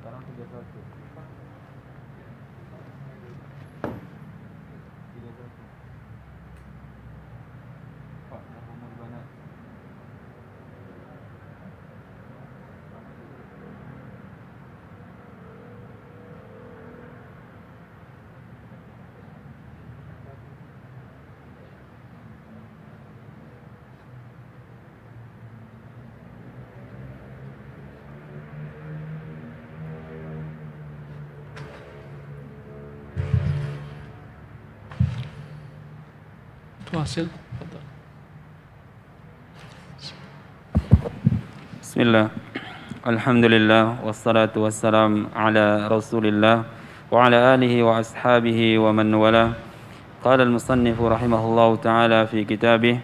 Sekarang 31. 31. Pak, umur banat. Hasil. Bismillah. Alhamdulillah wassalatu wassalam ala Rasulillah wa ala alihi wa ashabihi wa man wala. Qala al-musannif rahimahullahu ta'ala fi kitabih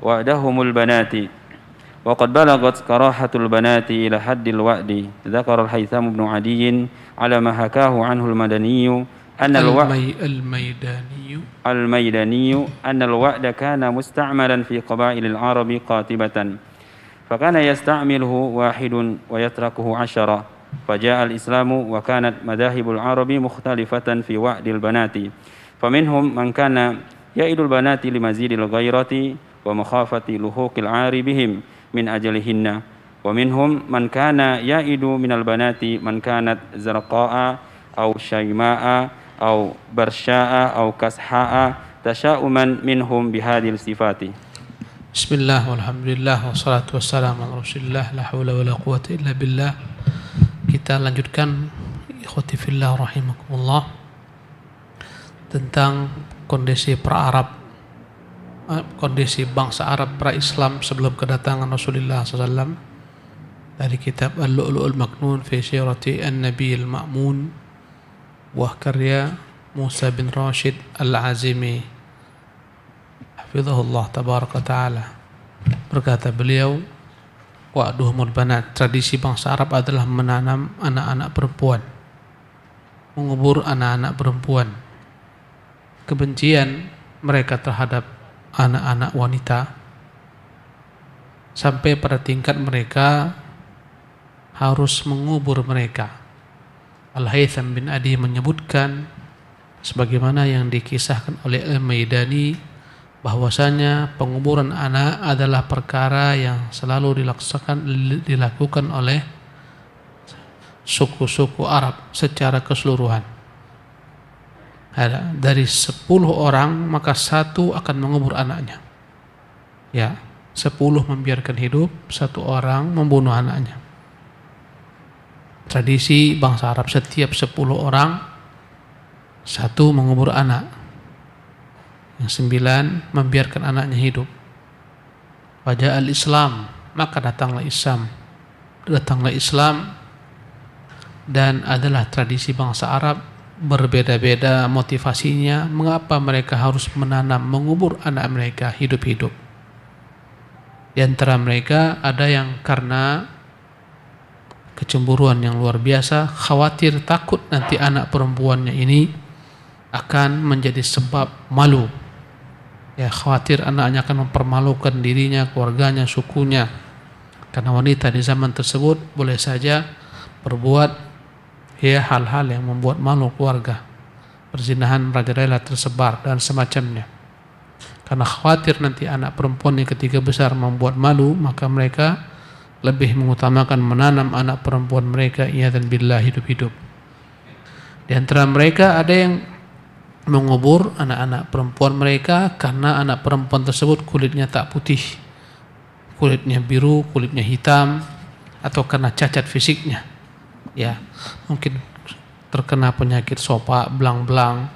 wa'dahumul banati wa qad balagat karahatul banati ila haddil wa'di. Dzakara al-Haytham ibn Adiy ala ma hakahu anhu al-Madani أن الميداني أن الوعد كان مستعملا في قبائل العرب قاطبة فكان يستعمله واحد ويتركه 10 فجاء الإسلام وكانت مذاهب العرب مختلفة في وعد البنات فمنهم من كان يعد البنات لمزيد الغيرة ومخافة لحوق العار بهم من أجلهن ومنهم من كان يعد من البنات من كانت زرقاء أو شيماء أو برشاء أو كسحاء تشاؤما منهم بهذه الصفات. Bismillah walhamdulillah wassalatu wassalamu ala rasulillah la hawla wa la quwata illa billah. Kita lanjutkan ikhwati fillah rahimakumullah tentang kondisi kondisi bangsa Arab pra-Islam sebelum kedatangan Rasulullah SAW dari kitab Al-Lu'lu'ul Maknun fi Sirati An-Nabi Al-Ma'mun, buah karya Musa bin Rashid Al-Azimi hafizahullah tabaraka ta'ala. Berkata beliau, wa'duhumul banat, tradisi bangsa Arab adalah menanam anak-anak perempuan, mengubur anak-anak perempuan. Kebencian mereka terhadap anak-anak wanita sampai pada tingkat mereka harus mengubur mereka. Al-Haytham bin Adi menyebutkan sebagaimana yang dikisahkan oleh Al-Maidani bahwasanya penguburan anak adalah perkara yang selalu dilakukan oleh suku-suku Arab secara keseluruhan. Dari 10 orang maka 1 akan mengubur anaknya. Ya, 10 membiarkan hidup, 1 orang membunuh anaknya. Tradisi bangsa Arab, setiap 10 orang 1 mengubur anak, yang 9 membiarkan anaknya hidup. Pada al-Islam, maka datanglah Islam dan adalah tradisi bangsa Arab. Berbeda-beda motivasinya mengapa mereka harus mengubur anak mereka hidup-hidup. Di antara mereka ada yang karena kecemburuan yang luar biasa, khawatir takut nanti anak perempuannya ini akan menjadi sebab malu. Ya, khawatir anaknya akan mempermalukan dirinya, keluarganya, sukunya. Karena wanita di zaman tersebut boleh saja berbuat hal-hal yang membuat malu keluarga. Perzinahan merajalela tersebar dan semacamnya. Karena khawatir nanti anak perempuannya ketika besar membuat malu, maka mereka lebih mengutamakan menanam anak perempuan mereka iyadzan billah hidup-hidup. Di antara mereka ada yang mengubur anak-anak perempuan mereka karena anak perempuan tersebut kulitnya tak putih, kulitnya biru, kulitnya hitam, atau karena cacat fisiknya. Ya, mungkin terkena penyakit sopa, belang-belang,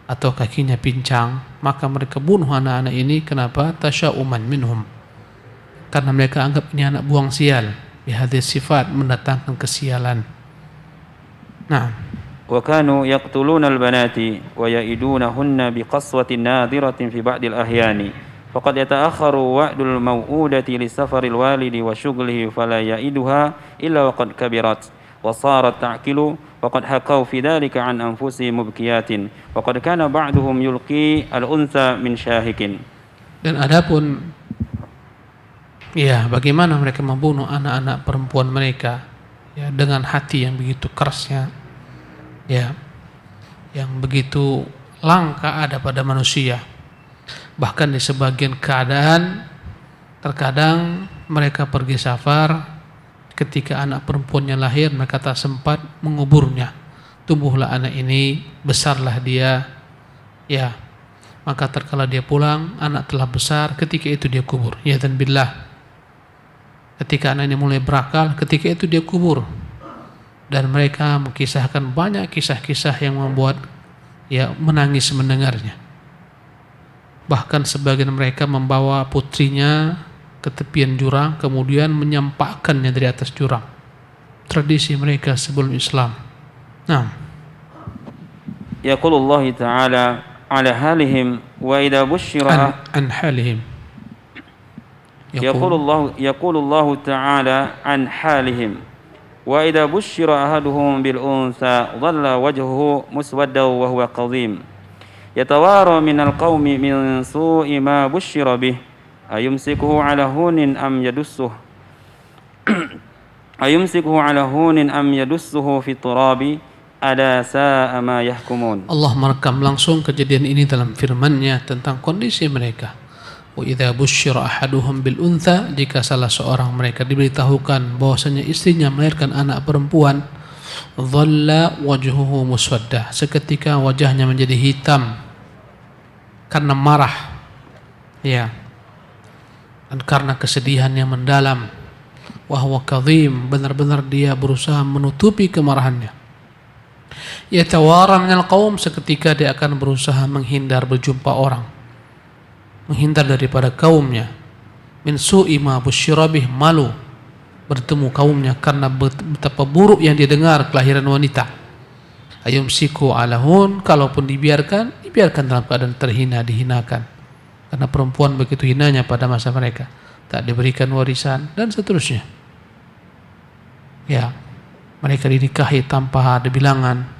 atau kakinya pincang, maka mereka bunuh anak-anak ini. Kenapa? Tasya'uman minhum, karena mereka anggap ini anak buang sial. Bihadhihi sifat, mendatangkan kesialan. Nah, wa kanu yaqtuluna al-banati wa ya'idunahunna biqaswatin nadhiratin fi ba'dil ahyani faqad yata'akhkharu wa'dul maw'udati li safaril walidi wa syughlihi fala ya'iduha illa waqad kabirat wa sarat ta'qilu wa qad hakaw fi dhalika an anfusihim mubkiyatin wa qad kana ba'duhum yulqi al-untha min syahikin. Dan adapun bagaimana mereka membunuh anak-anak perempuan mereka, ya, dengan hati yang begitu kerasnya, ya, yang begitu langka ada pada manusia. Bahkan di sebagian keadaan, terkadang mereka pergi safar, ketika anak perempuannya lahir mereka tak sempat menguburnya. Tumbuhlah anak ini, besarlah dia, ya, maka terkala dia pulang, anak telah besar, ketika itu dia kubur. Ya dan billah, ketika anak ini mulai berakal, ketika itu dia kubur. Dan mereka mengisahkan banyak kisah-kisah yang membuat ya menangis mendengarnya. Bahkan sebagian mereka membawa putrinya ke tepian jurang, kemudian menyampakkannya dari atas jurang. Tradisi mereka sebelum Islam. Nah, Yaqulullah ta'ala ala halihim wa idza busyira an halihim. Yaqulullah ta'ala an halihim wa idza busyira ahaduhum bil unsa dhalla wajhuhu muswaddan wa huwa qadhim yatawara minal qaumi min su'i ma busyira bih ayumsikuhu ala hunin am yadussuhu fi turabi ada sa'a ma yahkumun. Allah merekam langsung kejadian ini dalam firman-Nya tentang kondisi mereka. Wa idza busyira ahaduhum bil untha, jika salah seorang mereka diberitahukan bahwasanya istrinya melahirkan anak perempuan, dhalla wajhuhu muswadda, seketika wajahnya menjadi hitam karena marah, ya, dan karena kesedihan yang mendalam. Wa huwa kadhim, benar-benar dia berusaha menutupi kemarahannya. Yatawara minal qaum, seketika dia akan berusaha menghindar berjumpa orang, menghindar daripada kaumnya. Min su'i ma busyira bih, malu bertemu kaumnya karena betapa buruk yang dia dengar kelahiran wanita. Ayumsiku alahun, kalaupun dibiarkan dalam keadaan terhina, dihinakan. Karena perempuan begitu hinanya pada masa mereka, tak diberikan warisan dan seterusnya. Ya, mereka dinikahi tanpa ada bilangan.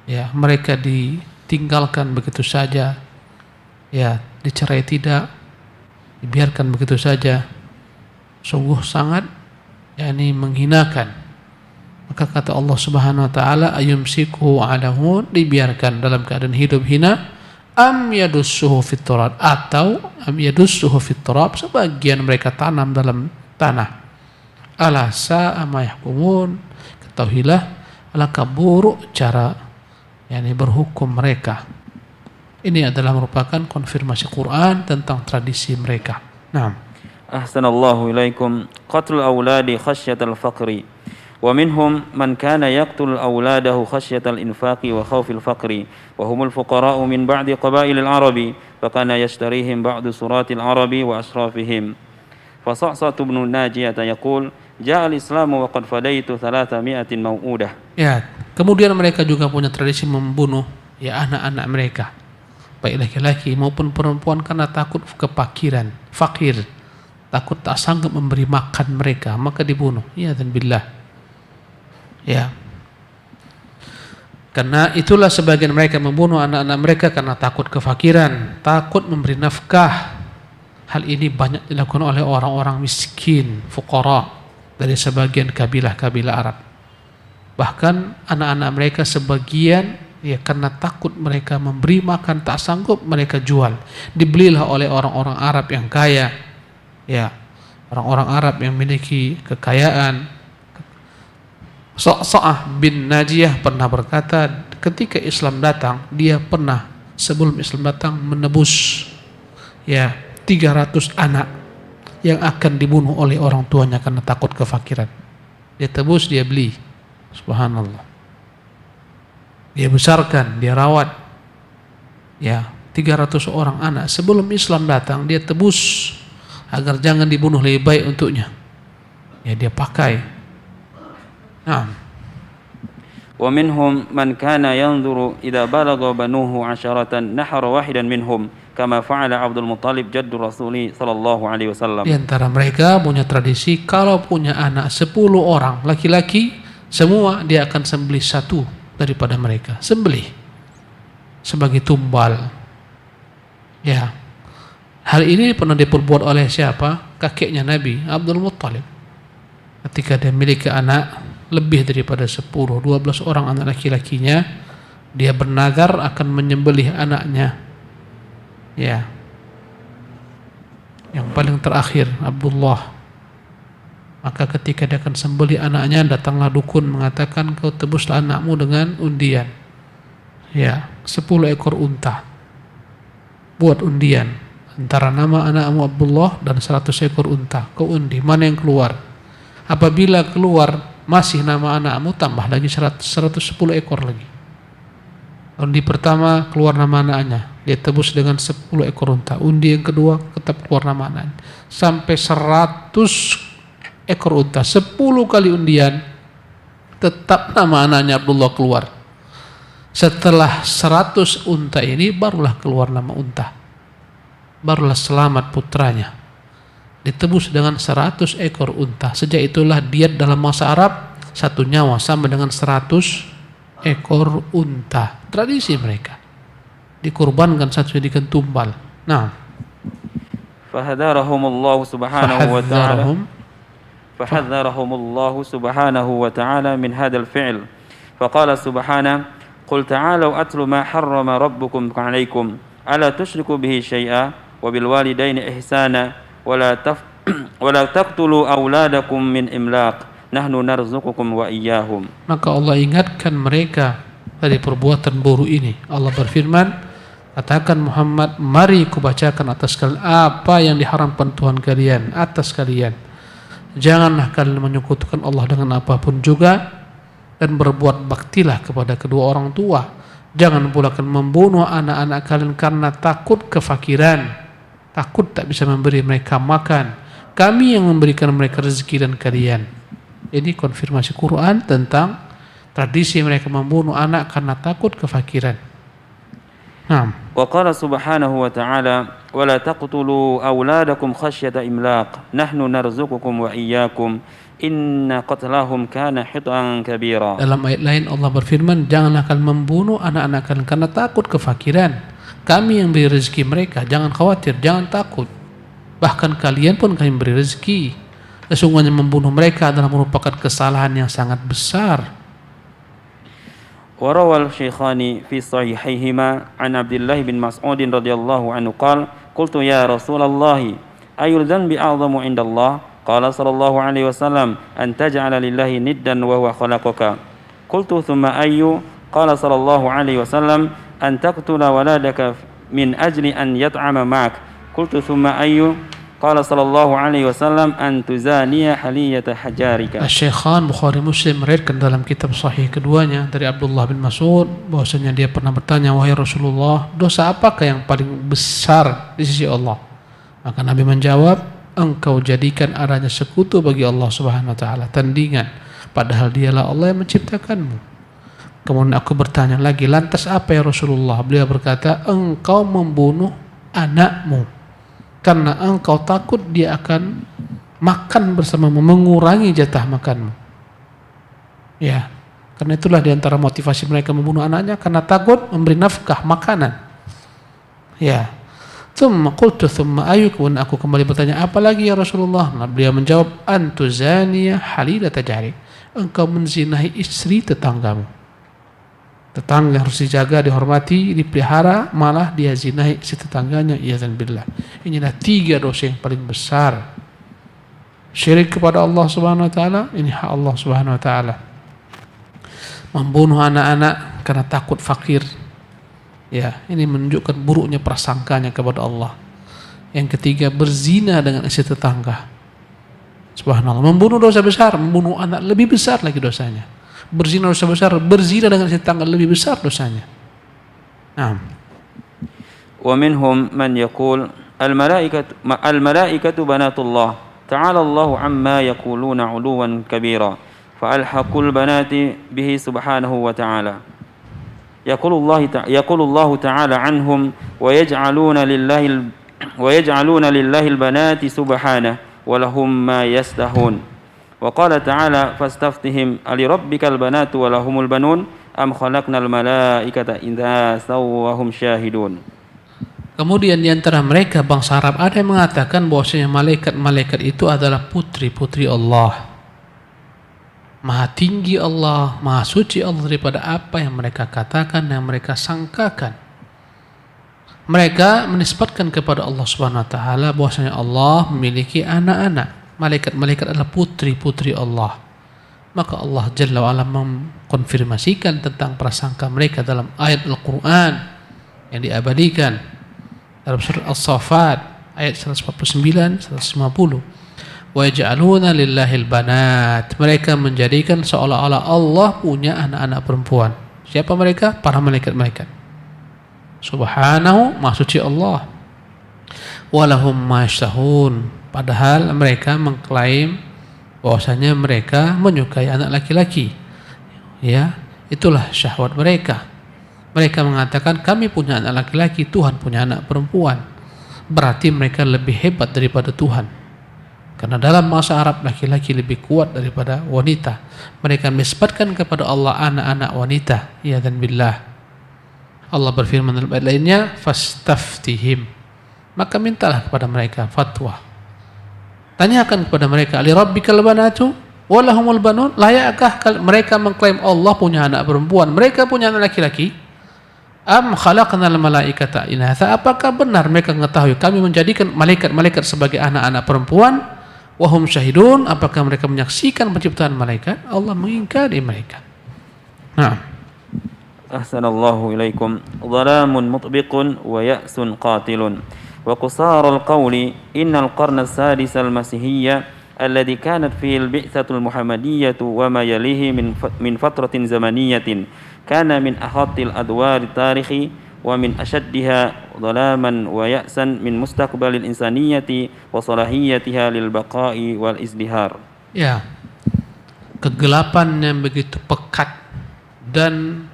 Ya, mereka ditinggalkan begitu saja. Ya, dicerai tidak, dibiarkan begitu saja. Sungguh sangat yakni menghinakan. Maka kata Allah Subhanahu wa taala, ayumsiku alahun, dibiarkan dalam keadaan hidup hina, am yadussuhu fit turab, atau am yadussuhu fit turab, sebagian mereka tanam dalam tanah. Ala sa'a ma yahkumun, ketahuilah alangkah buruk cara yakni berhukum mereka. Ini adalah merupakan konfirmasi Quran tentang tradisi mereka. Naam. Ahsanallahu ilaikum. Qatlul awladi khasyatal faqri. Wa minhum man kana yaqtul awladahu khasyatal infaqi wa khawfil faqri. Wa humul fuqara'u min ba'di qabailil arabi. Fa kana yashtarihim ba'du suratil arabi wa asrafihim. Fa Sa'satu ibn Najiyah yaqul, ja'al islamu wa qad fadaitu 300 mau'udah. Ya, kemudian mereka juga punya tradisi membunuh ya anak-anak mereka, baik laki-laki maupun perempuan, karena takut kefakiran, fakir, takut tak sanggup memberi makan mereka, maka dibunuh. Ya dan billah. Ya. Karena itulah sebagian mereka membunuh anak-anak mereka karena takut kefakiran, takut memberi nafkah. Hal ini banyak dilakukan oleh orang-orang miskin, fuqara dari sebagian kabilah-kabilah Arab. Bahkan anak-anak mereka sebagian ya karena takut mereka memberi makan tak sanggup, mereka jual. Dibelilah oleh orang-orang Arab yang kaya. Ya, orang-orang Arab yang memiliki kekayaan. Sa'sa'ah bin Najiyah pernah berkata, ketika Islam datang, dia pernah sebelum Islam datang menebus ya 300 anak yang akan dibunuh oleh orang tuanya karena takut kefakiran. Dia tebus, dia beli. Subhanallah. Dia besarkan, dia rawat. Ya, 300 orang anak sebelum Islam datang dia tebus agar jangan dibunuh, lebih baik untuknya. Ya, dia pakai. Nah. Wa minhum man kana yanzuru idza balagha banuhu 'asharatan nahara wahidan minhum kama fa'ala Abdul Muttalib jaddu Rasuli sallallahu alaihi wasallam. Di antara mereka punya tradisi kalau punya anak 10 orang laki-laki, semua dia akan sembelih satu daripada mereka, sembelih sebagai tumbal. Ya. Hal ini pernah diperbuat oleh siapa? Kakeknya Nabi, Abdul Muttalib. Ketika dia memiliki anak lebih daripada 10, 12 orang anak laki-lakinya, dia bernazar akan menyembelih anaknya. Ya. Yang paling terakhir Abdullah. Maka ketika dia akan sembelih anaknya, datanglah dukun mengatakan, kau tebuslah anakmu dengan undian. Ya, 10 ekor unta. Buat undian antara nama anakmu Abdullah dan 100 ekor unta. Kau undi, mana yang keluar? Apabila keluar masih nama anakmu, tambah lagi 110 ekor lagi. Undi pertama keluar nama anaknya, dia tebus dengan 10 ekor unta. Undi yang kedua tetap keluar nama anaknya. Sampai 100 ekor unta, 10 kali undian, tetap nama anaknya Abdullah keluar. Setelah 100 unta ini, barulah keluar nama unta. Barulah selamat putranya. Ditebus dengan 100 ekor unta. Sejak itulah diat dalam bahasa Arab, 1 nyawa sama dengan 100 ekor unta. Tradisi mereka. Dikurbankan satu jadikan tumbal. Nah. Fahadarahumullahu subhanahu wa ta'ala. فحذرهم الله سبحانه وتعالى من هذا الفعل فقال سبحانه قل تعالوا أتل ما حرم ربكم عليكم ألا تشركوا به شيئا وبالوالدين إحسانا ولا تقتلوا أولادكم من إملاق نحن نرزقكم وإياهم. Maka Allah ingatkan mereka dari perbuatan buruk ini. Allah berfirman, katakan Muhammad, mari kubacakan atas kalian apa yang diharamkan Tuhan kalian atas kalian. Janganlah kalian menyekutukan Allah dengan apapun juga, dan berbuat baktilah kepada kedua orang tua. Jangan pula kalian membunuh anak-anak kalian karena takut kefakiran, takut tak bisa memberi mereka makan. Kami yang memberikan mereka rezeki dan kalian. Ini konfirmasi Quran tentang tradisi mereka membunuh anak karena takut kefakiran. وقال سبحانه وتعالى ولا تقتلوا أولادكم خشية إملاق نحن نرزقكم وإياكم إن قتلهم كان خطأ كبيرا. Dalam ayat lain Allah berfirman, janganlah kalian membunuh anak-anak kalian karena takut kefakiran. Kami yang beri rezeki mereka, jangan khawatir, jangan takut. Bahkan kalian pun kami beri rezeki. Sesungguhnya membunuh mereka adalah merupakan kesalahan yang sangat besar. وروى الشيخان في صحيحيهما عن عبد الله بن مسعود رضي الله عنه قال قلت يا رسول الله أي الذنب أعظم عند الله قال صلى الله عليه وسلم أن تجعل لله ندا وهو خلقك قلت ثم أي قال صلى الله عليه وسلم أن تقتل ولدك من أجل أن يطعم معك قلت ثم أي قال صلى الله عليه وسلم أن تزاني حلية حجارك. Syekhan Bukhari Muslim meriwayatkan dalam kitab sahih keduanya dari Abdullah bin Mas'ud bahwasanya dia pernah bertanya, wahai Rasulullah, dosa apakah yang paling besar di sisi Allah? Maka Nabi menjawab, engkau jadikan adanya sekutu bagi Allah Subhanahu wa taala, tandingan, padahal dialah Allah yang menciptakanmu. Kemudian aku bertanya lagi, lantas apa ya Rasulullah? Beliau berkata, engkau membunuh anakmu karena engkau takut dia akan makan bersamamu, mengurangi jatah makanmu. Ya, karena itulah diantara motivasi mereka membunuh anaknya, karena takut memberi nafkah makanan. Ya. Thumma qultu thumma ayyukum, aku kembali bertanya, apa lagi ya Rasulullah? Nah, beliau menjawab, antuzaniya halilata jari, engkau menzinahi istri tetanggamu. Tetangga harus dijaga, dihormati, dipelihara, malah dia zinahi si tetangganya, iyadzan billah. Inilah 3 dosa yang paling besar. Syirik kepada Allah Subhanahu wa taala, ini hak Allah Subhanahu wa taala. Membunuh anak-anak karena takut fakir. Ya, ini menunjukkan buruknya prasangkanya kepada Allah. Yang ketiga, berzina dengan istri tetangga. Subhanallah, membunuh dosa besar, membunuh anak lebih besar lagi dosanya. Berzina dosa besar, berzina dengan tetangga lebih besar dosanya. Naam. Wa minhum man yaqul al-malaikatu banatullah ta'ala Allahu amma yaquluna 'uluwan kabira fa alhaqul banati bihi subhanahu wa ta'ala. Yaqulu Allah ta'ala anhum wa yaj'aluna lillahi al-banati subhanahu wa lahum ma yastahun. وقال تعالى فاستفتهم ألربك البنات ولهم البنون أم خلقنا الملائكة إذا سواهم شاهدون. Kemudian di antara mereka bangsa Arab ada yang mengatakan bahwasanya malaikat-malaikat itu adalah putri-putri Allah. Maha tinggi Allah, maha suci Allah daripada apa yang mereka katakan, yang mereka sangkakan. Mereka menisbatkan kepada Allah Subhanahu wa taala bahwasanya Allah memiliki anak-anak. Malaikat-malaikat adalah putri-putri Allah. Maka Allah Jalla wa Ala mengkonfirmasikan tentang prasangka mereka dalam ayat Al-Quran yang diabadikan dalam surat As-Saffat ayat 149, 150. Wa yaj'aluna lillahil banat. Mereka menjadikan seolah-olah Allah punya anak-anak perempuan. Siapa mereka? Para malaikat-malaikat. Subhanahu, maha suci Allah. Walahum ma yashtahun. Padahal mereka mengklaim bahwasanya mereka menyukai anak laki-laki. Ya, itulah syahwat mereka. Mereka mengatakan kami punya anak laki-laki, Tuhan punya anak perempuan. Berarti mereka lebih hebat daripada Tuhan. Karena dalam bahasa Arab laki-laki lebih kuat daripada wanita. Mereka menisbatkan kepada Allah anak-anak wanita. Ya dan billah. Allah berfirman dalam ayat lainnya, fastaftihim. Maka mintalah kepada mereka fatwa. Tanyakan kepada mereka, ali rabbikal banatu walahumul banun, layakkah mereka mengklaim Allah punya anak perempuan, mereka punya anak laki-laki? Am khalaqnal malaikata inatha, apakah benar mereka mengetahui kami menjadikan malaikat-malaikat sebagai anak-anak perempuan? Wahum syahidun, apakah mereka menyaksikan penciptaan malaikat? Allah mengingkari mereka. Nah, ahsanallahu ilaikum. Dhalamun mutbiqun wa ya'sun qatilun. وقصار القول إن القرن السادس المسيحية الذي كانت فيه البعثة المحمدية وما يليه من فترة زمنية كان من أخط الأدوار التاريخ ومن أشدها ظلاما ويأسا من مستقبل الإنسانية وصلاحيتها للبقاء والازدهار. Ya, kegelapan yang begitu pekat dan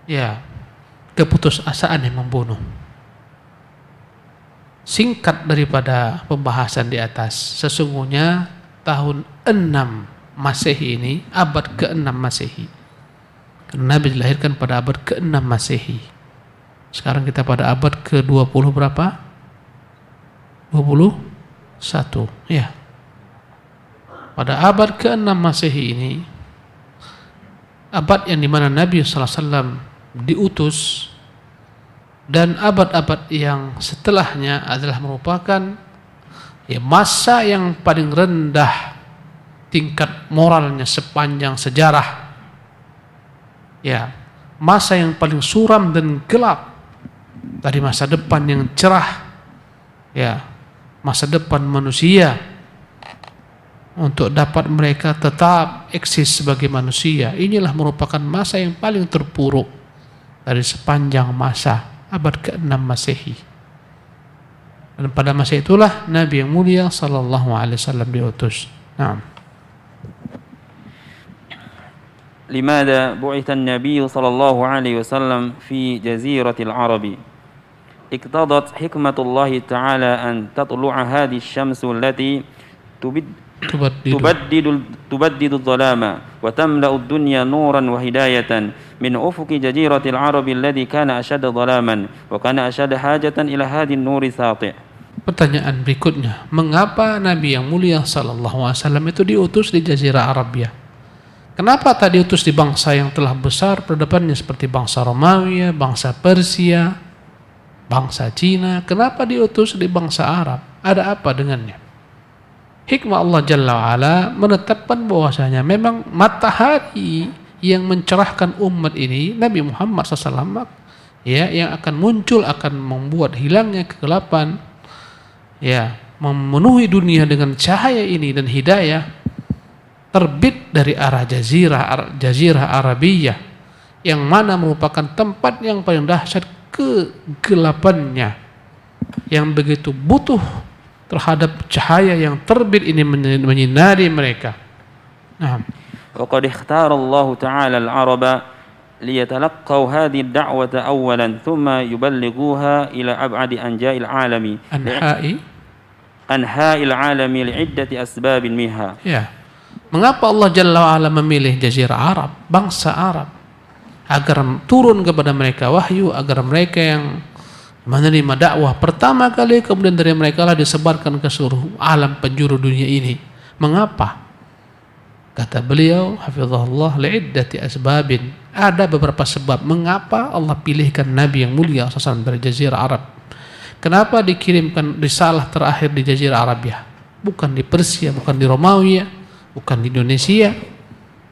ya keputusasaan yang membunuh. Singkat daripada pembahasan di atas, sesungguhnya tahun 6 Masehi ini, abad ke-6 Masehi. Karena Nabi dilahirkan pada abad ke-6 Masehi. Sekarang kita pada abad ke-20 berapa? 21. Ya. Pada abad ke-6 Masehi ini, abad yang dimana Nabi SAW diutus, dan abad-abad yang setelahnya adalah merupakan ya, masa yang paling rendah tingkat moralnya sepanjang sejarah. Ya, masa yang paling suram dan gelap dari masa depan yang cerah. Ya, masa depan manusia untuk dapat mereka tetap eksis sebagai manusia. Inilah merupakan masa yang paling terpuruk dari sepanjang masa abad ke-6 Masehi. Dan pada masa itulah Nabi yang mulia sallallahu alaihi wasallam diutus. Naam. لماذا بعث النبي صلى الله عليه وسلم في جزيرة العرب؟ اقتضت حكمة الله تعالى أن تطلع هذه الشمس التي تبدد الظلام وتملأ الدنيا نورا وهداية من أفق جزيرة العرب الذي كان أشد ظلاما وكان أشد حاجة إلى هذه النور الساطع. Pertanyaan berikutnya, mengapa Nabi yang mulia sallallahu alaihi wasallam itu diutus di Jazirah Arabia? Kenapa tak diutus di bangsa yang telah besar peradabannya seperti bangsa Romawi, bangsa Persia, bangsa Cina? Kenapa diutus di bangsa Arab? Ada apa dengannya? Hikmah Allah Jalla wa'ala menetapkan bahwasanya memang matahari yang mencerahkan umat ini, Nabi Muhammad SAW, ya, yang akan muncul, akan membuat hilangnya kegelapan, ya, memenuhi dunia dengan cahaya ini dan hidayah, terbit dari arah Jazirah Arabiyah, yang mana merupakan tempat yang paling dahsyat kegelapannya, yang begitu butuh terhadap cahaya yang terbit ini menyinari mereka. Nah, وقد اختار الله تعالى العرب ليتلقوا هذه الدعوة أولا ثم يبلغوها إلى أبعد أنحاء العالم لعدة أسباب منها. Ya. Mengapa Allah Jalla wa'ala memilih Jazirah Arab, bangsa Arab, agar turun kepada mereka wahyu, agar mereka yang menerima dakwah pertama kali, kemudian dari mereka lah disebarkan ke seluruh alam penjuru dunia ini. Mengapa? Kata beliau, hafizahullah, li'iddati asbabin. Ada beberapa sebab mengapa Allah pilihkan Nabi yang mulia SAW dari Jazirah Arab. Kenapa dikirimkan risalah terakhir di Jazirah Arabia? Bukan di Persia, bukan di Romawi, bukan di Indonesia.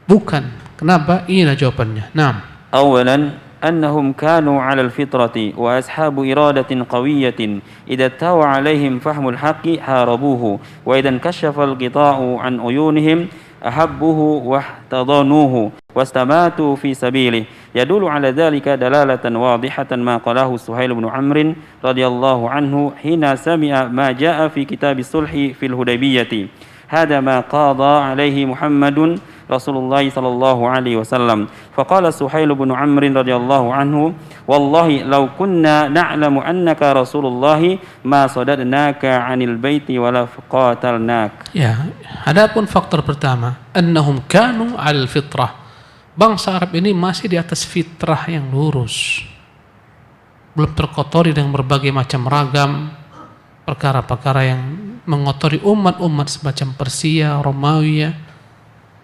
Bukan. Kenapa? Inilah jawabannya. Naam. أولا أنهم كانوا على الفطرة وأصحاب إرادة قوية إذا استوى عليهم فهم الحق حاربوه وإذا انكشف الغطاء عن عيونهم أحبوه واحتضنوه واستماتوا في سبيله يدل على ذلك دلالة واضحة ما قاله سهيل بن عمرو رضي الله عنه حين سمع ما جاء في كتاب الصلح في الحديبية هذا ما قضى عليه محمد رسول الله صلى الله عليه وسلم فقال سهيل بن عمرو رضي الله عنه والله لو كنا نعلم أنك رسول الله ما صددناك عن البيت ولا قاتلناك. Ya, adapun faktor pertama, annahum kanu 'alal fitrah. Bangsa Arab ini masih di atas fitrah yang lurus. Belum terkotori dengan berbagai macam ragam perkara-perkara yang mengotori umat-umat semacam Persia, Romawi.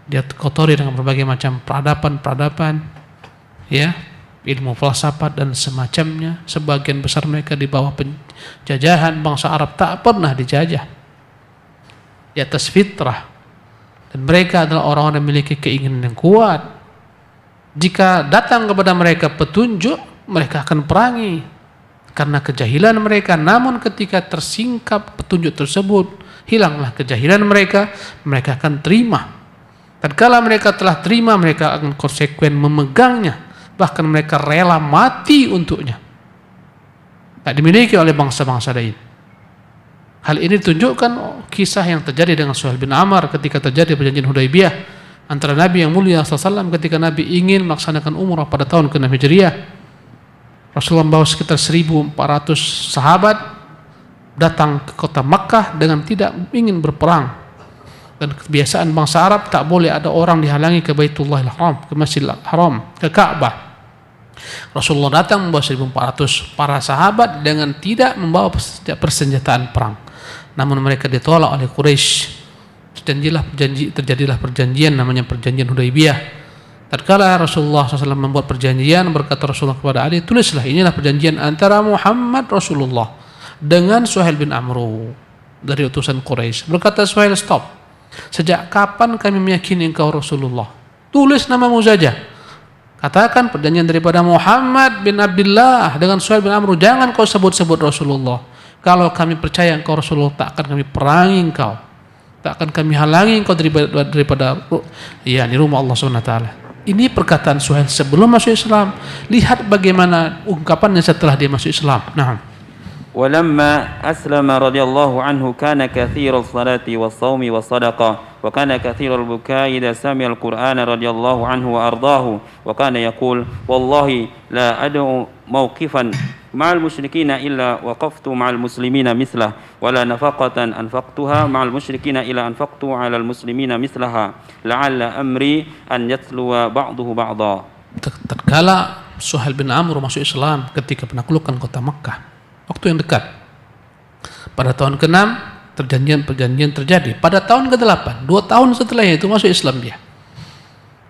Dia kotori dengan berbagai macam peradaban, ya, ilmu falsafat dan semacamnya. Sebagian besar mereka di bawah penjajahan. Bangsa Arab tak pernah dijajah, di atas fitrah, dan mereka adalah orang-orang yang memiliki keinginan yang kuat. Jika datang kepada mereka petunjuk, mereka akan perangi karena kejahilan mereka. Namun ketika tersingkap petunjuk tersebut, hilanglah kejahilan mereka, mereka akan terima. Tatkala mereka telah terima, mereka akan konsekuen memegangnya, bahkan mereka rela mati untuknya. Tak dimiliki oleh bangsa-bangsa lain. Hal ini ditunjukkan kisah yang terjadi dengan Suhail bin Amr ketika terjadi perjanjian Hudaybiyah antara Nabi yang mulia SAW ketika Nabi ingin melaksanakan umrah pada tahun ke-6 Hijriah. Rasulullah membawa sekitar 1.400 sahabat datang ke kota Makkah dengan tidak ingin berperang. Dan kebiasaan bangsa Arab tak boleh ada orang dihalangi ke Baitullahil Haram, ke Masjidil Haram, ke Ka'bah. Rasulullah datang membawa 1.400 para sahabat dengan tidak membawa persenjataan perang. Namun mereka ditolak oleh Quraisy. Terjadilah perjanjian namanya perjanjian Hudaybiyah. Tatkala Rasulullah SAW membuat perjanjian, berkata Rasulullah kepada Ali, tulislah, inilah perjanjian antara Muhammad Rasulullah dengan Suhail bin Amr dari utusan Quraisy. Berkata Suhail, stop. Sejak kapan kami meyakini engkau Rasulullah? Tulis namamu saja. Katakan perjanjian daripada Muhammad bin Abdullah dengan Suhail bin Amr. Jangan kau sebut-sebut Rasulullah. Kalau kami percaya engkau Rasulullah, tak akan kami perangi engkau, tak akan kami halangi engkau daripada di rumah Allah SWT. Ini perkataan Suhail sebelum masuk Islam. Lihat bagaimana ungkapannya setelah dia masuk Islam. Nah, ولما أسلم رضي الله عنه كان كثير الصلاة والصوم والصدقة وكان كثير البكاء إذا سمع القرآن رضي الله عنه وأرضاه وكان يقول والله لا أدعو موقفا مع المشركين إلا وقفت مع المسلمين مثله ولا نفقة أنفقتها مع المشركين إلا أنفقت على المسلمين مثلها لعل أمري أن يتلو بعضه بعضا. Tatkala Suhail bin Amr masuk Islam ketika penaklukan kota Makkah, waktu yang dekat, pada tahun ke-6 perjanjian terjadi. Pada tahun ke-8, 2 tahun setelahnya itu masuk Islam dia.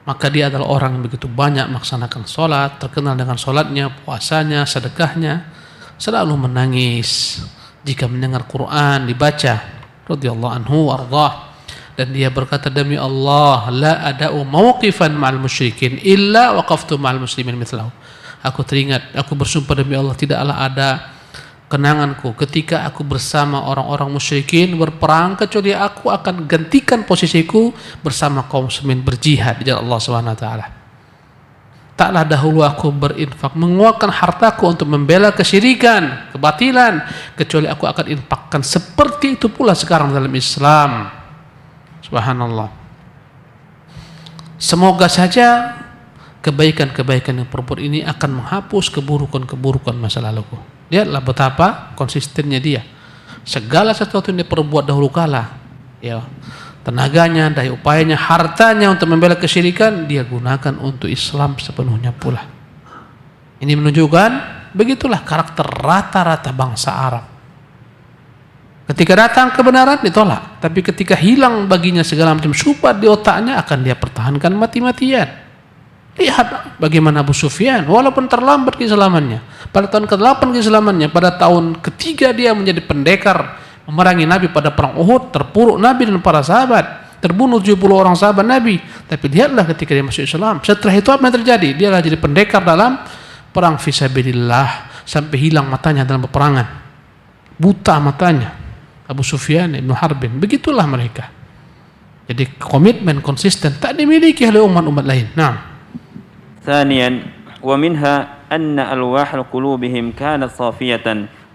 Maka dia adalah orang yang begitu banyak melaksanakan sholat, terkenal dengan sholatnya, puasanya, sedekahnya, selalu menangis jika mendengar Quran dibaca, radhiyallahu anhu warḍah. Dan dia berkata, demi Allah, la ada'u mawqifan ma'al musyrikin illa waqaftu ma'al muslimin mithlahu. Aku teringat, aku bersumpah demi Allah, tidaklah ada kenanganku ketika aku bersama orang-orang musyrikin berperang, kecuali aku akan gantikan posisiku bersama kaum muslimin berjihad di jalan Allah SWT. Taklah dahulu aku berinfak, mengeluarkan hartaku untuk membela kesyirikan, kebatilan, kecuali aku akan infakkan seperti itu pula sekarang dalam Islam. Subhanallah. Semoga saja kebaikan-kebaikan yang perbuat ini akan menghapus keburukan-keburukan masa laluku. Lihatlah betapa konsistennya dia. Segala sesuatu yang dia perbuat dahulu kala, ya, tenaganya, daya upayanya, hartanya untuk membela kesyirikan, dia gunakan untuk Islam sepenuhnya pula. Ini menunjukkan begitulah karakter rata-rata bangsa Arab. Ketika datang kebenaran ditolak, tapi ketika hilang baginya segala macam syubhat di otaknya akan dia pertahankan mati-matian. Lihat bagaimana Abu Sufyan, walaupun terlambat keislamannya, pada tahun ke-8 keislamannya, pada tahun ke-3 dia menjadi pendekar memerangi Nabi pada perang Uhud, terpuruk Nabi dan para sahabat, terbunuh 70 orang sahabat Nabi. Tapi lihatlah ketika dia masuk Islam, setelah itu apa yang terjadi? Dia lah jadi pendekar dalam perang fisabilillah sampai hilang matanya dalam peperangan, buta matanya. Abu Sufyan Ibn Harbin, begitulah mereka. Jadi komitmen konsisten tak dimiliki oleh umat-umat lain. Nah. ثانيا ومنها أن ألواح قلوبهم كانت صافية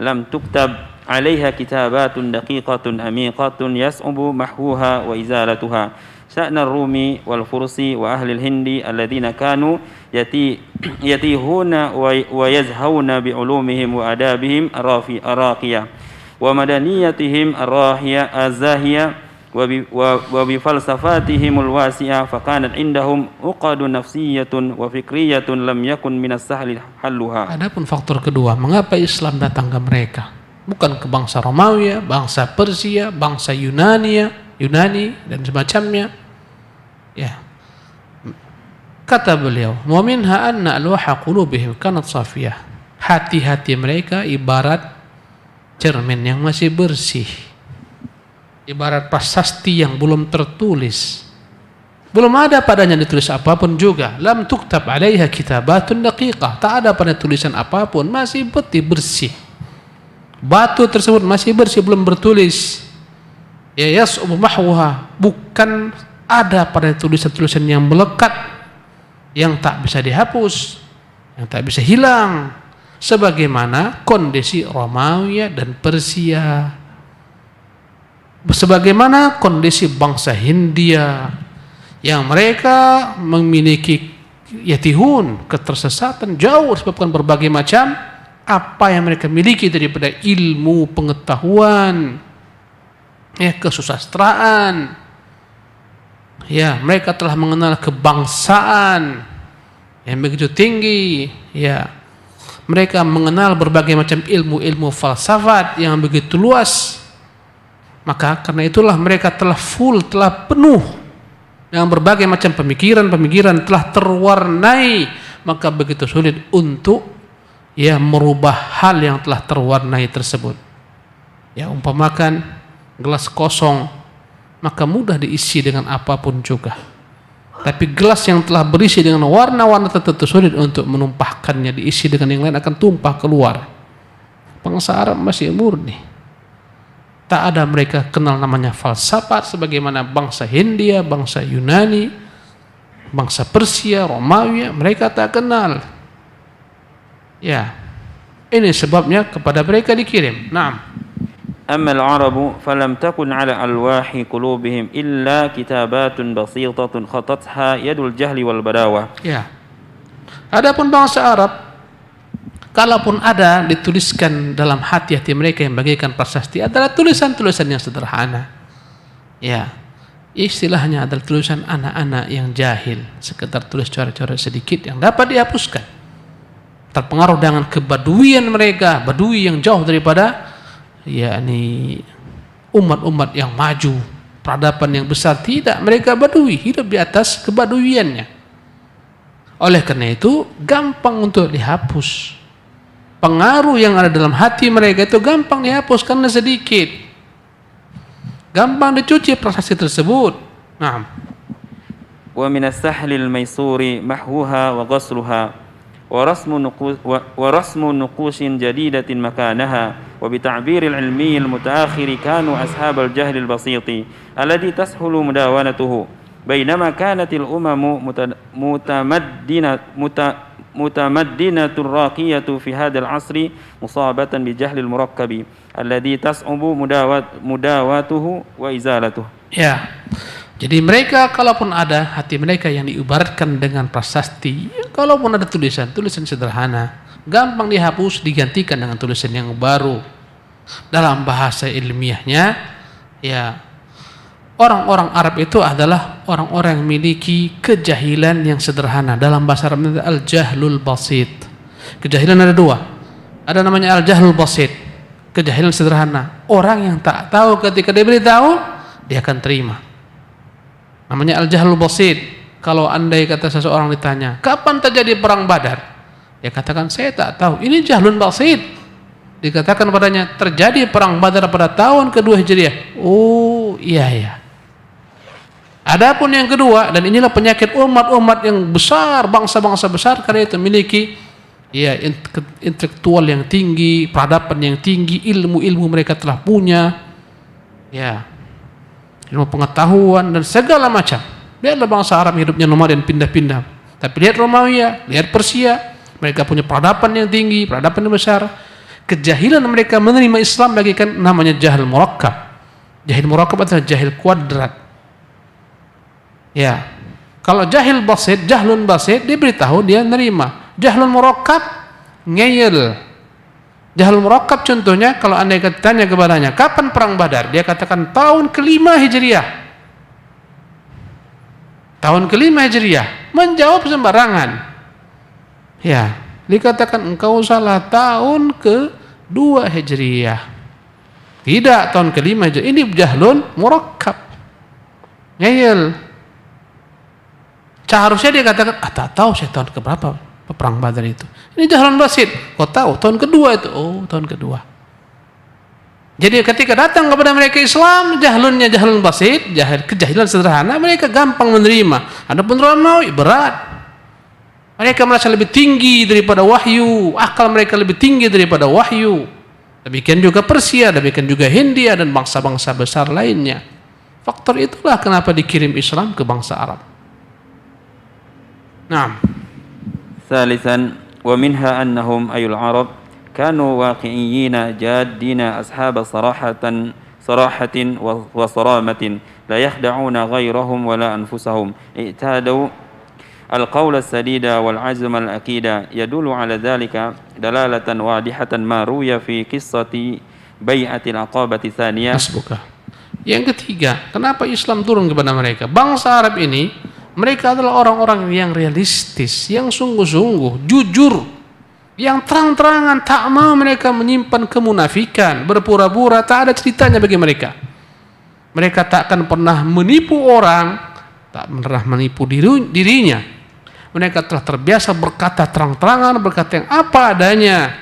لم تكتب عليها كتابات دقيقة عميقة يصعب محوها وإزالتها شأن الروم والفرس وأهل الهند الذين كانوا يتيهون ويزهون بعلومهم وآدابهم الراقية ومدنيتهم الزاهية وبفلسفاتهم الواسعة فكانت عندهم عقد نفسية وفكرية لم يكن من السهل حلها. Adapun faktor kedua, mengapa Islam datang ke mereka? Bukan ke bangsa Romawi, bangsa Persia, bangsa Yunani dan semacamnya. Ya. Kata beliau, "Wa minha anna alwaha qulubihim kanat safiyah." Hati-hati mereka ibarat cermin yang masih bersih, ibarat prasasti yang belum tertulis, belum ada padanya ditulis apapun juga. Lam tuktab alaiha kitabatun daqiqah, tak ada pada tulisan apapun, masih bersih. Batu tersebut masih bersih, belum bertulis. Ya yas'ubu mahwuha, bukan ada pada tulisan-tulisan yang melekat, yang tak bisa dihapus, yang tak bisa hilang, sebagaimana kondisi Romawi dan Persia, sebagaimana kondisi bangsa Hindia yang mereka memiliki yatihun, ketersesatan jauh disebabkan berbagai macam apa yang mereka miliki daripada ilmu pengetahuan, ya, kesusastraan. Ya, mereka telah mengenal kebangsaan yang begitu tinggi, ya. Mereka mengenal berbagai macam ilmu-ilmu falsafat yang begitu luas. Maka karena itulah mereka telah full, telah penuh dengan berbagai macam pemikiran telah terwarnai, maka begitu sulit untuk ya merubah hal yang telah terwarnai tersebut. Ya, umpamakan gelas kosong, maka mudah diisi dengan apapun juga. Tapi gelas yang telah berisi dengan warna-warna tertentu sulit untuk menumpahkannya, diisi dengan yang lain akan tumpah keluar. Bangsa Arab masih murni. Tak ada mereka kenal namanya falsafat sebagaimana bangsa Hindia, bangsa Yunani, bangsa Persia, Romawi, mereka tak kenal. Ya, ini sebabnya kepada mereka dikirim. Naam. أما العرب فلم تكن على ألواح قلوبهم إلا كتابات بسيطة خطتها يد الجهل والبداوة. Ya. Adapun bangsa Arab, kalaupun ada dituliskan dalam hati-hati mereka yang bagaikan prasasti adalah tulisan-tulisan yang sederhana. Ya. Istilahnya adalah tulisan anak-anak yang jahil, sekedar tulis coret-coret sedikit yang dapat dihapuskan. Terpengaruh dengan kebaduian mereka, badui yang jauh daripada yakni umat-umat yang maju, peradaban yang besar. Tidak, mereka badui, hidup di atas kebaduiannya. Oleh karena itu gampang untuk dihapus. Pengaruh yang ada dalam hati mereka itu gampang dihapus karena sedikit. Gampang dicuci prasasti tersebut. Nah. Wa min as-sahl al-maysuri mahwuha wa ghasluha ورسم نقوش جديدة مكانها وبتعبير العلمي المتأخر كانوا أصحاب الجهل البسيط الذي تسهل مداونته بينما كانت الأمم متمدنة راقية في هذا العصر مصابة بالجهل المركب الذي تصعب مداواته وإزالته. Ya. Jadi mereka kalaupun ada hati mereka yang diibaratkan dengan prasasti, kalaupun ada tulisan sederhana, gampang dihapus digantikan dengan tulisan yang baru. Dalam bahasa ilmiahnya, ya, orang-orang Arab itu adalah orang-orang yang memiliki kejahilan yang sederhana. Dalam bahasa Arab itu al-jahlul basit. Kejahilan ada dua. Ada namanya al-jahlul basit, kejahilan sederhana. Orang yang tak tahu ketika dia beritahu, dia akan terima. Namanya al-jahlul basit. Kalau andai kata seseorang ditanya, kapan terjadi perang Badar? Dia katakan, saya tak tahu. Ini jahlun basit. Dikatakan padanya, terjadi perang Badar pada tahun kedua Hijriah. Oh, iya. Adapun yang kedua, dan inilah penyakit umat-umat yang besar, bangsa-bangsa besar, karena itu memiliki intelektual yang tinggi, peradaban yang tinggi, ilmu-ilmu mereka telah punya, ilmu pengetahuan dan segala macam. Lihatlah bangsa Arab hidupnya nomaden, pindah-pindah. Tapi lihat Romawi, lihat Persia, mereka punya peradaban yang tinggi, peradaban yang besar. Kejahilan mereka menerima Islam bagikan namanya jahil murakkab. Jahil murakkab adalah jahil kuadrat. Kalau jahil basit, jahlun basit, diberitahu dia nerima. Jahlun murakkab ngeyel. Jahlun murakkab contohnya kalau anda tanya kepadanya, kapan perang Badar? Dia katakan tahun ke-5 Hijriah. Tahun ke-5 Hijriah. Menjawab sembarangan. Dikatakan engkau salah, tahun ke-2 Hijriah. Tidak, tahun ke-5 Hijriah. Ini jahlun murakkab. Ngeyel. Seharusnya dia katakan, tak tahu saya tahun keberapa perang Badar itu. Ini jahlun basit. Kau tahu tahun kedua itu? Oh, tahun kedua. Jadi ketika datang kepada mereka Islam, jahlunnya jahlun basit, kejahilan sederhana, mereka gampang menerima. Adapun Romawi berat. Mereka merasa lebih tinggi daripada wahyu, akal mereka lebih tinggi daripada wahyu. Demikian juga Persia, demikian juga Hindia dan bangsa-bangsa besar lainnya. Faktor itulah kenapa dikirim Islam ke bangsa Arab. Naam. ثالثا ومنها أنهم أي العرب كانوا واقعيين جادين أصحاب صراحة وصرامة لا يخدعون غيرهم ولا أنفسهم اعتادوا القول السديد والعزم الأكيد يدل على ذلك دلالة واضحة ما روي في قصة بيعة العقبة الثانية. Yang ketiga, kenapa Islam turun kepada mereka? Bangsa Arab ini, mereka adalah orang-orang yang realistis, yang sungguh-sungguh, jujur, yang terang-terangan, tak mau mereka menyimpan kemunafikan, berpura-pura, tak ada ceritanya bagi mereka. Mereka tak akan pernah menipu orang, tak pernah menipu dirinya. Mereka telah terbiasa berkata terang-terangan, berkata yang apa adanya.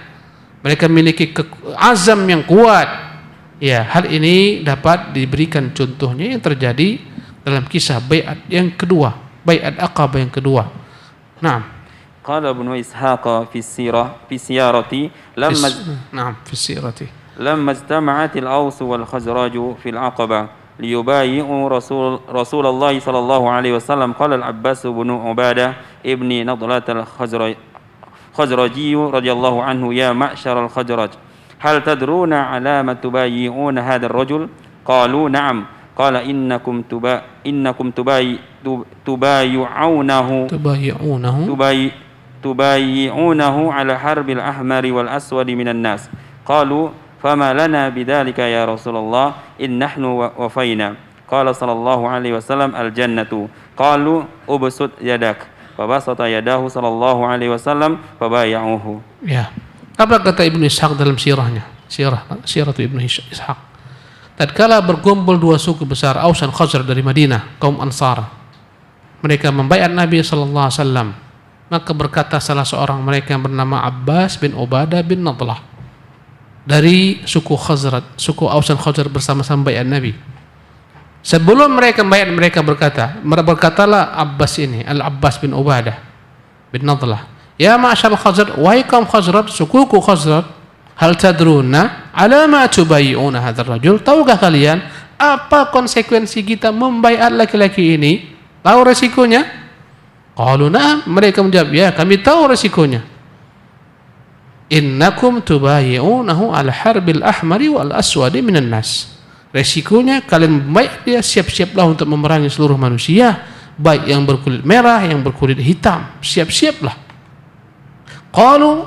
Mereka memiliki azam yang kuat. Hal ini dapat diberikan contohnya yang terjadi dalam kisah bai'at yang kedua, bai'at Aqabah yang kedua. قال ابن إسحاق في السيرة لما اجتمعت الأوس والخزرج في العقبة ليبايعوا رسول الله صلى الله عليه وسلم قال العباس بن عبادة ابن نضلة الخزرجي رضي الله عنه يا معشر الخزرج هل تدرون على ما تبايعون هذا الرجل قالوا نعم قال إنكم تبايعونه على حرب الأحمر والأسود من الناس قالوا فما لنا بذلك يا رسول الله إن نحن وفينا قال صلى الله عليه وسلم الجنة قالوا أبسط يدك فبسط يداه صلى الله عليه وسلم فبايعوه. Apa kata Ibnu Ishaq dalam sirahnya? Siratu Ibnu Ishaq. Tatkala berkumpul dua suku besar Aus dan Khazraj dari Madinah, kaum Ansar, mereka membaiat Nabi sallallahu alaihi wasallam. Maka berkata salah seorang mereka yang bernama Abbas bin Ubadah bin Nadlah dari suku Khazraj, suku Aus dan Khazraj bersama-sama baiat Nabi. Sebelum mereka membaiat, mereka berkatalah Abbas ini, Al-Abbas bin Ubadah bin Nadlah, ya ma'asyar Khazraj, wahai kaum Khazraj, sukuku Khazraj, hal tadruna ala ma tubayi'una hadzal rajul, tahukah kalian apa konsekuensi kita membaiat laki-laki ini? Tahu resikonya? Qalu na'am, mereka menjawab, ya kami tahu resikonya. Innakum tubayi'unahu al harbil ahmari wal aswadi minan nas. Resikonya kalian membaiat dia, siap-siaplah untuk memerangi seluruh manusia, baik yang berkulit merah, yang berkulit hitam, siap-siaplah. Qalu,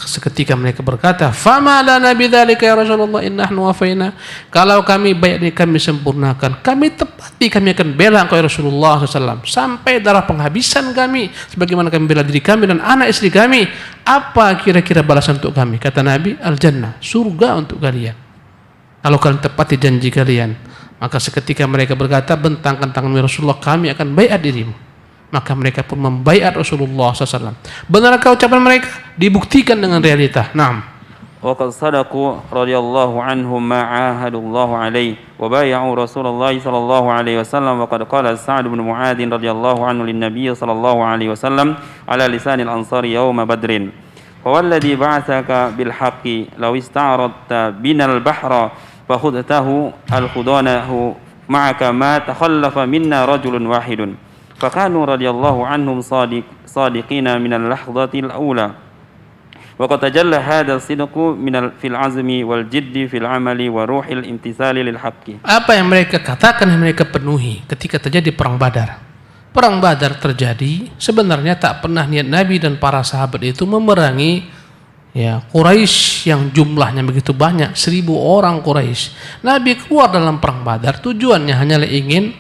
Seketika mereka berkata, "Fama lana bidzalika ya Rasulullah, innahnu wafaina." Kalau kami baik ini kami sempurnakan, kami tepati, kami akan bela engkau ya Rasulullah SAW sampai darah penghabisan kami, sebagaimana kami bela diri kami dan anak istri kami. Apa kira-kira balasan untuk kami? Kata Nabi, al-jannah, surga untuk kalian. Kalau kalian tepati janji kalian. Maka seketika mereka berkata, bentangkan tanganmu ya Rasulullah, kami akan baiat dirimu. Maka mereka pun membaiat Rasulullah SAW. Benarkah ucapan mereka? Dibuktikan dengan realita. Naam. وقد صدقوا رضي الله عنهم ما عاهدوا الله عليه وبايعوا رسول الله صلى الله عليه وسلم وقد قال سعد بن معاذ رضي الله عنه للنبي صلى الله عليه وسلم على لسان الأنصار يوم بدر فوالذي بعثك بالحق لو استعرضت بنا البحر فخذته الخضانه معك ما تخلف منا رجل واحد فكانوا رضي الله عنهم صادقين من اللحظة الأولى وقد تجلى هذا الصدق في العزم والجد في العمل وروح الامتثال للحق. Apa yang mereka katakan yang mereka penuhi ketika terjadi perang Badar. Perang Badar terjadi, sebenarnya tak pernah niat Nabi dan para sahabat itu memerangi Quraisy yang jumlahnya begitu banyak, 1.000 orang Quraisy. Nabi keluar dalam perang Badar tujuannya hanyalah ingin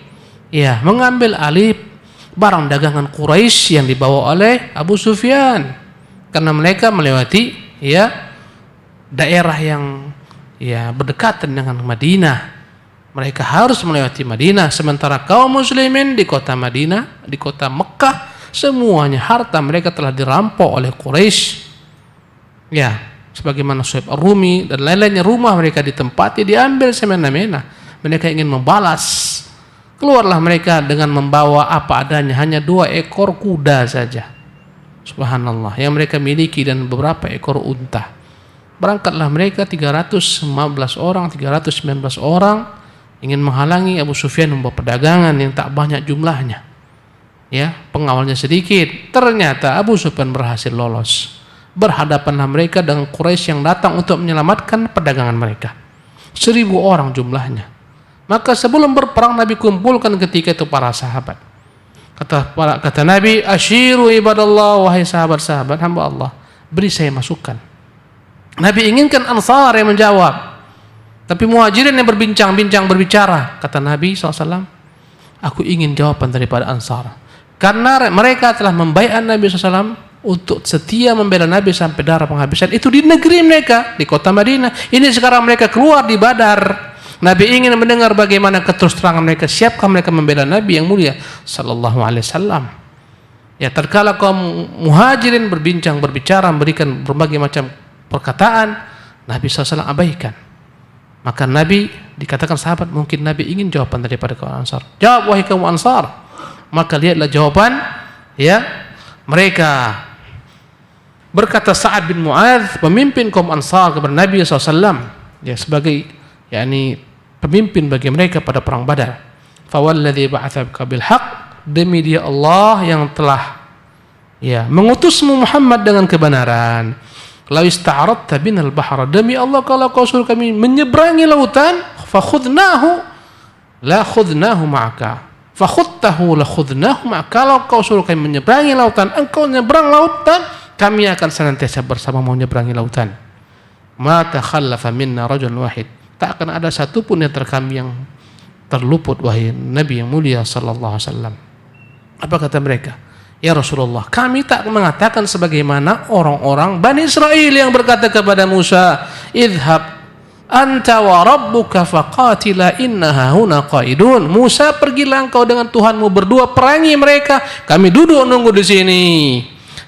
mengambil alih barang dagangan Quraisy yang dibawa oleh Abu Sufyan. Karena mereka melewati daerah yang berdekatan dengan Madinah. Mereka harus melewati Madinah, sementara kaum muslimin di kota Madinah, di kota Mekah, semuanya harta mereka telah dirampok oleh Quraisy. Sebagaimana Suhaib Ar-Rumi dan lain-lainnya, rumah mereka ditempati, diambil semena-mena. Mereka ingin membalas. Keluarlah mereka dengan membawa apa adanya, hanya 2 ekor kuda saja. Subhanallah, yang mereka miliki dan beberapa ekor unta. Berangkatlah mereka 319 orang ingin menghalangi Abu Sufyan membawa perdagangan yang tak banyak jumlahnya. Pengawalnya sedikit. Ternyata Abu Sufyan berhasil lolos. Berhadapanlah mereka dengan Quraisy yang datang untuk menyelamatkan perdagangan mereka. 1.000 orang jumlahnya. Maka sebelum berperang Nabi kumpulkan ketika itu para sahabat. Kata Nabi, asyiru ibadallah, wahai sahabat-sahabat hamba Allah, beri saya masukan. Nabi inginkan Ansar yang menjawab, tapi Muhajirin yang berbincang-bincang berbicara. Kata Nabi SAW, aku ingin jawaban daripada Ansar, karena mereka telah membaiat Nabi SAW untuk setia membela Nabi sampai darah penghabisan. Itu di negeri mereka, di kota Madinah. Ini sekarang mereka keluar di Badar. Nabi ingin mendengar bagaimana keterus terangan mereka, siapkah mereka membela Nabi yang mulia sallallahu alaihi wasallam. Tatkala kaum Muhajirin berbicara, memberikan berbagai macam perkataan, Nabi SAW abaikan. Maka Nabi, dikatakan sahabat, mungkin Nabi ingin jawaban daripada kaum Ansar. Jawab wahai kaum Ansar. Maka lihatlah jawaban mereka. Berkata Sa'ad bin Mu'adz, pemimpin kaum Ansar, kepada Nabi SAW sebagai pemimpin bagi mereka pada perang Badar. Fawalladzi ba'atsaka bil haqq, demi dia Allah yang telah mengutusmu Muhammad dengan kebenaran. Law ista'radta binal bahra, demi Allah kalau kau suruh kami menyeberangi lautan, fakhudnahu la khudnahu ma'aka. Fakhudtahu la khudnahu ma'aka. Kalau kau suruh kami menyeberangi lautan, engkau menyeberang lautan, kami akan senantiasa bersama menyeberangi lautan. Ma takhallafa minna rajul wahid, tak akan ada satupun di antara kami yang terluput wahai Nabi yang mulia sallallahu alaihi wasallam. Apa kata mereka? Ya Rasulullah, kami tak mengatakan sebagaimana orang-orang Bani Israel yang berkata kepada Musa, idhab anta wa rabbuka faqatila innaha huna qaidun. Musa, pergilah engkau dengan Tuhanmu berdua, perangi mereka, kami duduk nunggu di sini.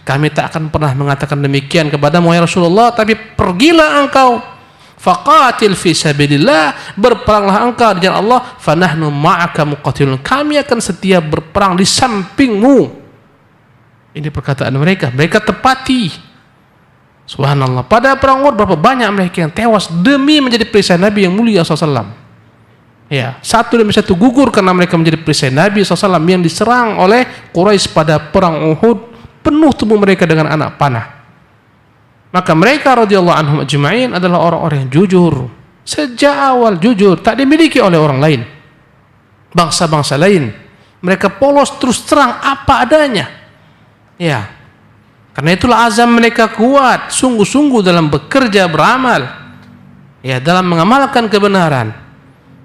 Kami tak akan pernah mengatakan demikian kepadamu ya Rasulullah, tapi pergilah engkau, faqatil fi sabilillah, berperanglah engkau di jalan Allah, fanahnu ma'aka muqatilun, kami akan setia berperang di sampingmu. Ini perkataan mereka, mereka tepati. Subhanallah, pada perang Uhud berapa banyak mereka yang tewas demi menjadi perisai Nabi yang mulia SAW. Satu demi satu gugur karena mereka menjadi perisai Nabi SAW yang diserang oleh Quraisy pada perang Uhud. Penuh tubuh mereka dengan anak panah. Maka mereka radhiyallahu anhum ajma'in adalah orang-orang yang jujur. Sejak awal jujur, tak dimiliki oleh orang lain, bangsa-bangsa lain. Mereka polos terus terang apa adanya. Karena itulah azam mereka kuat, sungguh-sungguh dalam bekerja, beramal, ya, dalam mengamalkan kebenaran.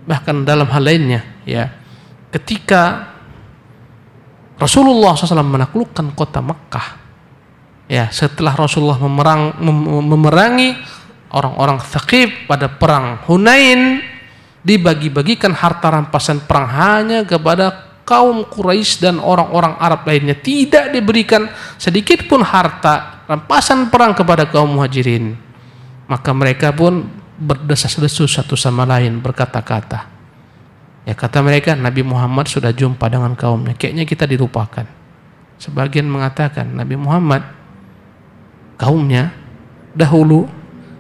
Bahkan dalam hal lainnya, ya, ketika Rasulullah SAW menaklukkan kota Makkah, ya, setelah Rasulullah memerangi orang-orang Thaqif pada perang Hunain, dibagi-bagikan harta rampasan perang hanya kepada kaum Quraisy dan orang-orang Arab lainnya. Tidak diberikan sedikit pun harta rampasan perang kepada kaum Muhajirin. Maka mereka pun berdesas-desus satu sama lain, berkata-kata. Ya, kata mereka, Nabi Muhammad sudah jumpa dengan kaumnya, kayaknya kita dilupakan. Sebagian mengatakan, Nabi Muhammad, kaumnya dahulu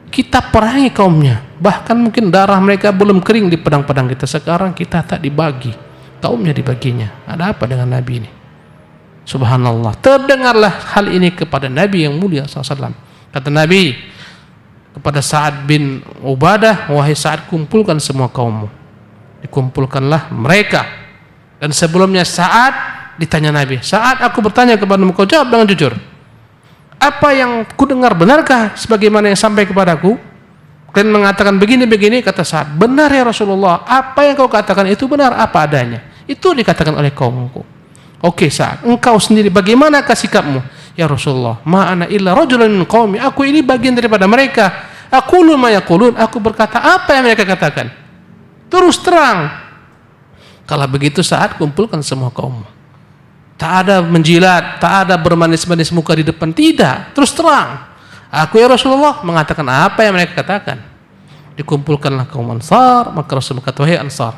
kita perangi kaumnya, bahkan mungkin darah mereka belum kering di pedang-pedang kita. Sekarang kita tak dibagi, kaumnya dibaginya. Ada apa dengan Nabi ini? Subhanallah. Terdengarlah hal ini kepada Nabi yang mulia SAW. Kata Nabi kepada Sa'ad bin Ubadah, wahai Sa'ad, kumpulkan semua kaummu. Dikumpulkanlah mereka. Dan sebelumnya Sa'ad ditanya Nabi, Sa'ad, aku bertanya kepadamu, kau jawab dengan jujur. Apa yang ku dengar benarkah sebagaimana yang sampai kepadaku? Kalian mengatakan begini-begini. Kata Sa'ad, benar ya Rasulullah, apa yang kau katakan itu benar, apa adanya. Itu dikatakan oleh kaumku. Oke Sa'ad, engkau sendiri bagaimanakah sikapmu? Ya Rasulullah, ma ana illa rajulun min qaumi, aku ini bagian daripada mereka. Aqulu ma yaqulun, aku berkata apa yang mereka katakan. Terus terang. Kalau begitu Sa'ad, kumpulkan semua kaummu. Tak ada menjilat, tak ada bermanis-manis muka di depan, tidak. Terus terang. Aku ya Rasulullah mengatakan apa yang mereka katakan. Dikumpulkanlah kaum Ansar, maka Rasul berkata, wahai Ansar,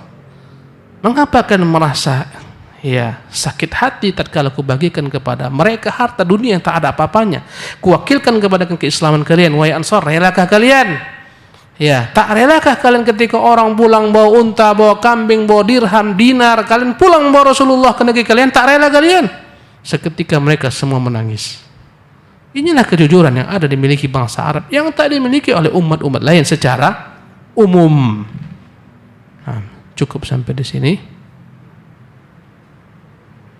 mengapa kalian merasa sakit hati tatkala ku bagikan kepada mereka harta dunia yang tak ada apa-apanya? Kuwakilkan kepada keislaman kalian, wahai Ansar, relakah kalian? Ya, tak relakah kalian ketika orang pulang bawa unta, bawa kambing, bawa dirham, dinar, kalian pulang bawa Rasulullah ke negeri kalian, tak rela kalian? Seketika mereka semua menangis. Inilah kejujuran yang ada dimiliki bangsa Arab, yang tak dimiliki oleh umat-umat lain secara umum. Nah, cukup sampai di sini.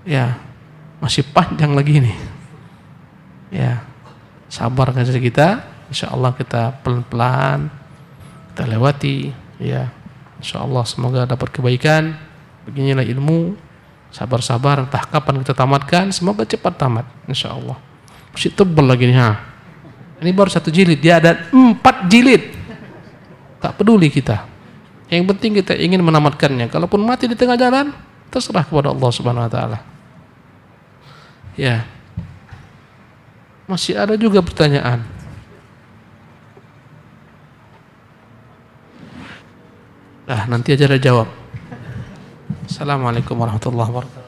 Ya, masih panjang lagi nih. Ya, sabar saja kita. Insyaallah kita pelan-pelan kita lewati, ya, insyaallah semoga dapat kebaikan. Beginilah ilmu, sabar-sabar, entah kapan kita tamatkan, semoga cepat tamat, insyaallah. Masih tebal lagi nih, ini baru 1 jilid, dia ada 4 jilid. Tak peduli kita, yang penting kita ingin menamatkannya. Kalaupun mati di tengah jalan, terserah kepada Allah Subhanahu Wa Taala. Ya, masih ada juga pertanyaan. Nanti aja ada jawab. Assalamualaikum warahmatullahi wabarakatuh.